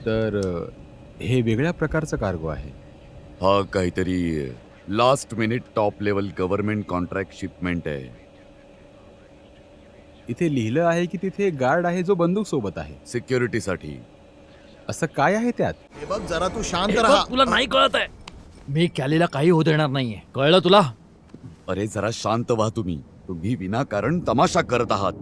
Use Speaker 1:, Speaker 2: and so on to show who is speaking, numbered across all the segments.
Speaker 1: तर हे वेगळ्या प्रकारचं कार्गो आहे.
Speaker 2: हा काहीतरी last minute top level government contract shipment आहे.
Speaker 1: इथे लिहिलं आहे की तिथे गार्ड आहे जो बंदूक सोबत आहे.
Speaker 2: सिक्युरिटीसाठी.
Speaker 1: असं काय आहे त्यात?
Speaker 3: हे बघ जरा तू शांत
Speaker 4: हे
Speaker 3: राहा.
Speaker 4: बघ, तुला नाही कळत आहे. मी कॅलीला काही होऊ देणार नाहीये, कळलं तुला?
Speaker 2: अरे जरा शांत व्हा तुम्ही विनाकारण तमाशा करत आहात.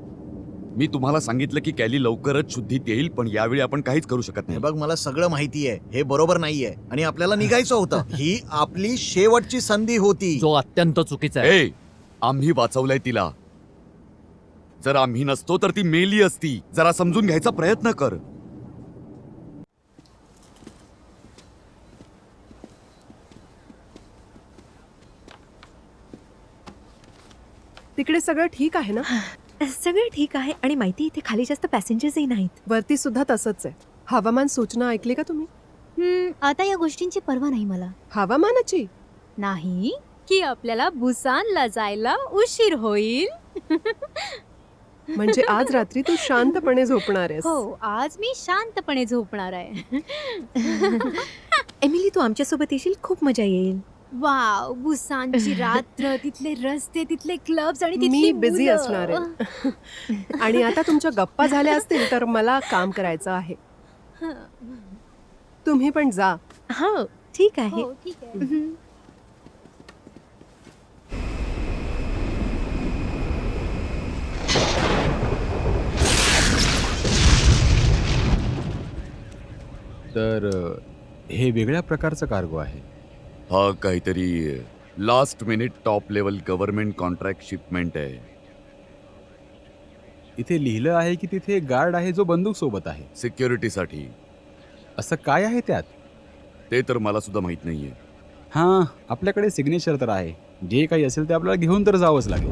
Speaker 2: मी तुम्हाला सांगितलं की कॅली लवकरच शुद्धीत येईल, पण यावेळी आपण काहीच करू शकत
Speaker 3: हे
Speaker 2: नाही.
Speaker 3: बघ मला सगळं माहिती आहे, हे बरोबर नाहीये आणि आपल्याला निघायचं होतं. ही आपली शेवटची संधी होती.
Speaker 4: जो अत्यंत चुकीचा आहे.
Speaker 2: ए, आम्ही वाचवलंय तिला. जर आम्ही नसतो तर ती मेली असती. जरा समजून घ्यायचा प्रयत्न कर.
Speaker 5: तिकडे सगळं ठीक आहे ना?
Speaker 6: सगळं ठीक आहे आणि माहिती इथे खाली जास्त पॅसेंजर्सही नाहीत.
Speaker 5: वरती सुद्धा तसंच आहे. हवामान सूचना ऐकली का तुम्ही?
Speaker 7: आता या गोष्टींची पर्वा नाही मला.
Speaker 5: हवामानाची?
Speaker 7: नाही की आपल्याला बुसानला जायला उशीर होईल.
Speaker 5: म्हणजे आज रात्री तू शांतपणे झोपणार आहेस?
Speaker 7: हो, आज मी शांतपणे झोपणार आहे.
Speaker 6: एमिली, तू आमच्यासोबत येशील, खूप मजा येईल.
Speaker 7: वाव, बुसानची रात्र, तिथले रस्ते, तिथले क्लब्स आणि
Speaker 5: मी
Speaker 7: तिथली
Speaker 5: बिझी
Speaker 7: मुलं.
Speaker 5: असणार आहे. आणि आता तुमच्या गप्पा झाल्या असतील तर मला काम करायचं आहे. तुम्ही पण जा.
Speaker 6: हो, ठीक आहे.
Speaker 7: हो, ठीक आहे.
Speaker 1: तर हे वेगळ्या प्रकारचं कार्गो आहे.
Speaker 2: हा काहीतरी last minute top level government contract shipment आहे.
Speaker 1: इथे लिहिलं आहे की तिथे गार्ड आहे जो बंदूक सोबत आहे.
Speaker 2: सिक्युरिटीसाठी.
Speaker 1: असं काय आहे त्यात?
Speaker 2: ते तर मला सुद्धा माहित नाहीये.
Speaker 1: हां, आपल्याकडे सिग्नेचर तर आहे. जे काही असेल ते आपल्याला घेऊन तर जावंच लागेल.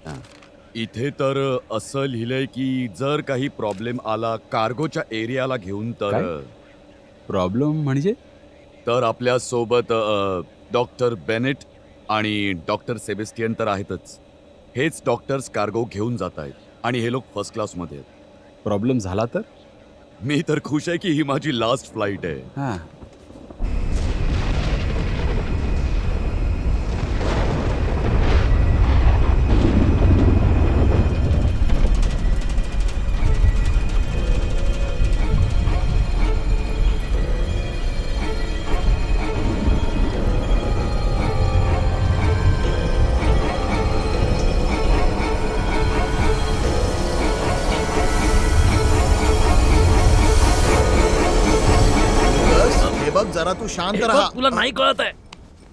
Speaker 2: हा. इथे तर असं लिहिलंय की जर काही प्रॉब्लेम आला कार्गोच्या एरियाला घेऊन तर
Speaker 1: प्रॉब्लेम म्हणजे?
Speaker 2: तर आपल्या सोबत डॉक्टर बेनेट आणि डॉक्टर सेबेस्टियन तर आहेतच. हेच डॉक्टर्स कार्गो घेऊन जात आहेत आणि हे लोक फर्स्ट क्लासमध्ये आहेत.
Speaker 1: प्रॉब्लेम झाला तर?
Speaker 2: मी तर खुश आहे की ही माझी लास्ट फ्लाईट आहे.
Speaker 1: हां.
Speaker 3: हे बघ जरा तू शांत
Speaker 4: हे
Speaker 3: राहा.
Speaker 4: बघ, तुला नाही कळत आहे.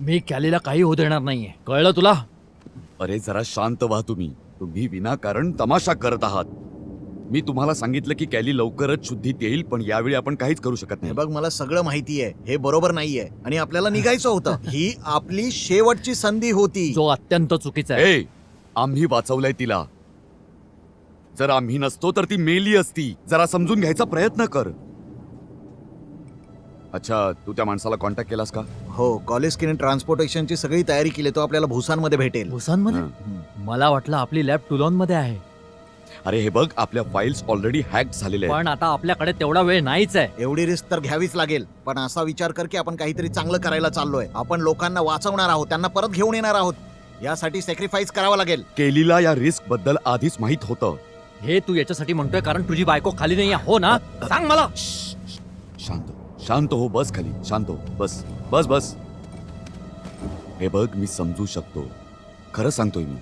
Speaker 4: मी कॅलीला काही होऊ देणार नाहीये, कळलं तुला?
Speaker 2: अरे जरा शांत व्हा तुम्ही विनाकारण तमाशा करत आहात. मी तुम्हाला सांगितलं की कॅली लवकरच शुद्धीत येईल, पण यावेळी आपण काहीच करू शकत
Speaker 3: हे
Speaker 2: नाही.
Speaker 3: बघ मला सगळं माहिती आहे, हे बरोबर नाहीये आणि आपल्याला निघायचं होतं. ही आपली शेवटची संधी होती.
Speaker 4: जो अत्यंत चुकीचा आहे.
Speaker 2: ए, आम्ही वाचवलंय तिला. जर आम्ही नसतो तर ती मेली असती. जरा समजून घ्यायचा प्रयत्न कर. अच्छा, तू त्या माणसाला कॉन्टॅक्ट केलास का?
Speaker 3: हो, कॉलेज ट्रान्सपोर्टेशनची सगळी तयारी केली. तो आपल्याला भुसानमध्ये भेटेल.
Speaker 4: बुसानमध्ये? मला वाटलं आपली लॅब टुलॉन मध्ये आहे.
Speaker 2: अरे हे बघ, आपल्या फाईल्स ऑलरेडी हॅक झालेल्या आहेत.
Speaker 4: पण आता आपल्याकडे तेवढा वेळ नाहीच आहे.
Speaker 3: एवढी रिस्क तर घ्यावीच लागेल, पण असा विचार कर की आपण काहीतरी चांगलं करायला चाललोय. आपण लोकांना वाचवणार आहोत, त्यांना परत घेऊन येणार आहोत. यासाठी सॅक्रिफाईस करावं लागेल.
Speaker 2: केलीला या रिस्क बद्दल आधीच माहित होतं.
Speaker 4: हे तू याच्यासाठी म्हणतोय कारण तुझी बायको खाली नाही आहे, हो ना? सांग मला.
Speaker 2: शांत हो. बस खाली. शांत हो. बस बस बस. हे बघ, मी समजू शकतो. खरं सांगतोय मी.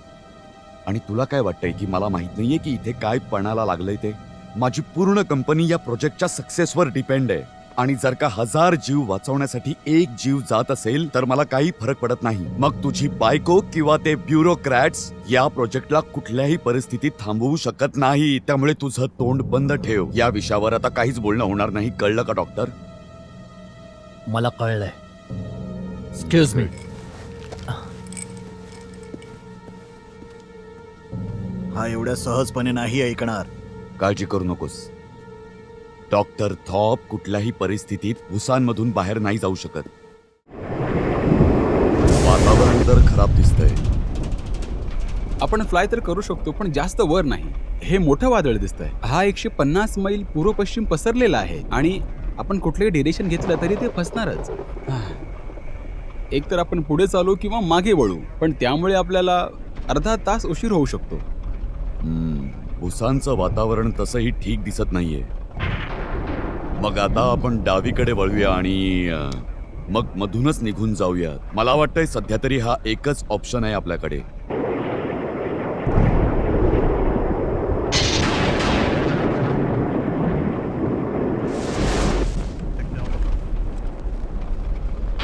Speaker 2: आणि तुला काय वाटतंय की मला माहित नाहीये की इथे काय पणाला लागलंय ते? माझी पूर्ण कंपनी या प्रोजेक्टच्या सक्सेसवर डिपेंड आहे. आणि जर का 1000 जीव वाचवण्यासाठी एक जीव जात असेल तर मला काही फरक पडत नाही. मग तुझी बायको किंवा ते ब्युरोक्रॅट्स या प्रोजेक्टला कुठल्याही परिस्थितीत थांबवू शकत नाही. त्यामुळे तुझं तोंड बंद ठेव. या विषयावर आता काहीच बोलणं होणार नाही. कळलं का डॉक्टर?
Speaker 4: मला कळलंय. Excuse me.
Speaker 3: हा एवढ्या सहजपणे नाही ऐकणार.
Speaker 2: काळजी करू नकोस. डॉक्टर थॉप कुठल्याही परिस्थितीत भुसानमधून बाहेर नाही जाऊ शकत. वातावरण तर खराब दिसतंय.
Speaker 1: आपण फ्लाय तर करू शकतो, पण जास्त वर नाही. हे मोठं वादळ दिसतंय. हा 150 मैल पूर्व पश्चिम पसरलेला आहे आणि आपण कुठलंही डिरेक्शन घेतलं तरी ते फसणारच. एक तर आपण पुढे चालू किंवा मागे वळू, पण त्यामुळे आपल्याला अर्धा तास उशीर होऊ शकतो.
Speaker 2: बुसानचं वातावरण तसंही ठीक दिसत नाहीये. मग आता आपण डावीकडे वळूया आणि मग मधूनच निघून जाऊया. मला वाटतंय सध्या तरी हा एकच ऑप्शन आहे आपल्याकडे.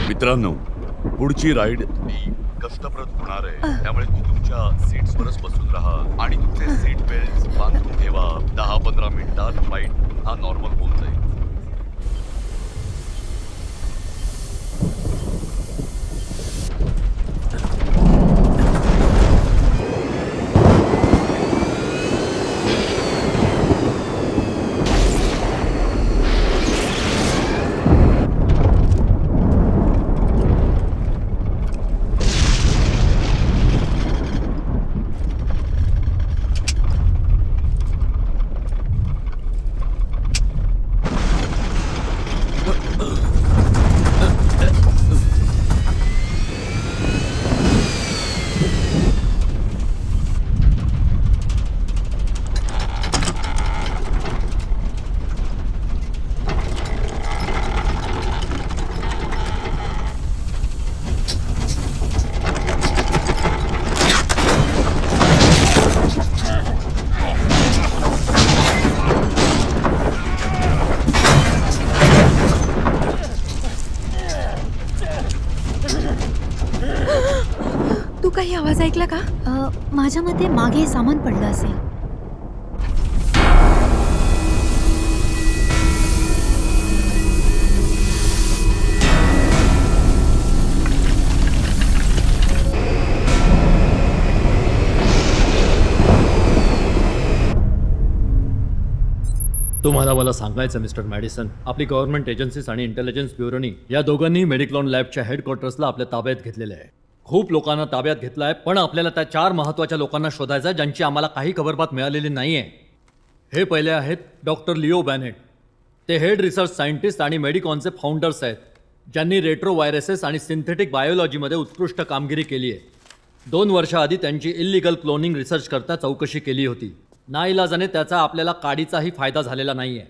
Speaker 2: मित्रांनो, पुढची राईड ती कष्टप्रद होणार आहे, त्यामुळे तुम्ही तुमच्या सीट्सवरच बसून राहा आणि तुमचे सीट बेल्ट बांधून ठेवा. 10-15 मिनिटात फ्लाईट पुन्हा नॉर्मल होऊन जाईल.
Speaker 6: तू काही आवाज ऐकला का?
Speaker 7: माझ्या मते मागे सामान पडलं असेल.
Speaker 4: तुम्हाला मला सांगायचं मिस्टर मॅडिसन, आपली गव्हर्नमेंट एजन्सीज आणि इंटेलिजन्स ब्युरोनी या दोघांनी मेडिक्लॉन लॅबच्या हेडक्वार्टर्सला आपल्या ताब्यात घेतलेले आहे. खूप लोकांना ताब्यात घेतलाय, पण आपल्याला त्या 4 महत्त्वाच्या लोकांना शोधायचं आहे ज्यांची आम्हाला काही खबरबात मिळालेली नाहीये. हे पहिले आहेत डॉक्टर लिओ बॅनेट. ते हेड रिसर्च सायंटिस्ट आणि मेडिकॉनचे फाउंडर्स आहेत, ज्यांनी रेट्रो व्हायरसेस आणि सिंथेटिक बायोलॉजीमध्ये उत्कृष्ट कामगिरी केली आहे. 2 वर्षाआधी त्यांची इल्लिगल क्लोनिंग रिसर्च करता चौकशी केली होती. नाईलाजाने त्याचा आपल्याला काडीचाही फायदा झालेला नाहीये.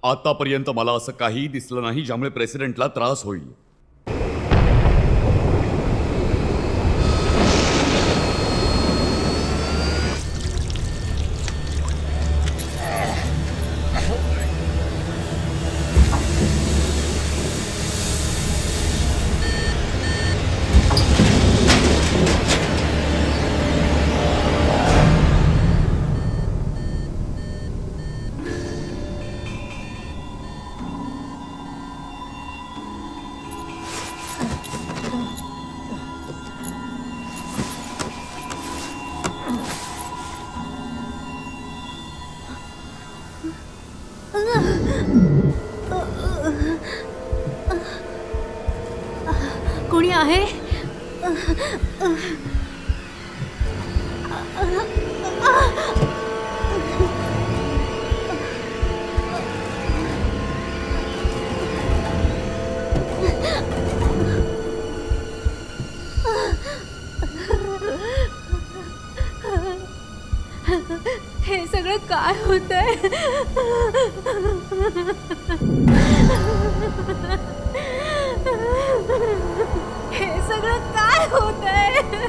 Speaker 2: आतापर्यंत मला असं काहीही दिसलं नाही ज्यामुळे प्रेसिडेंटला त्रास होईल.
Speaker 7: कोणी आहे? हे सगळं काय होतंय? हे सगळं काय होतंय?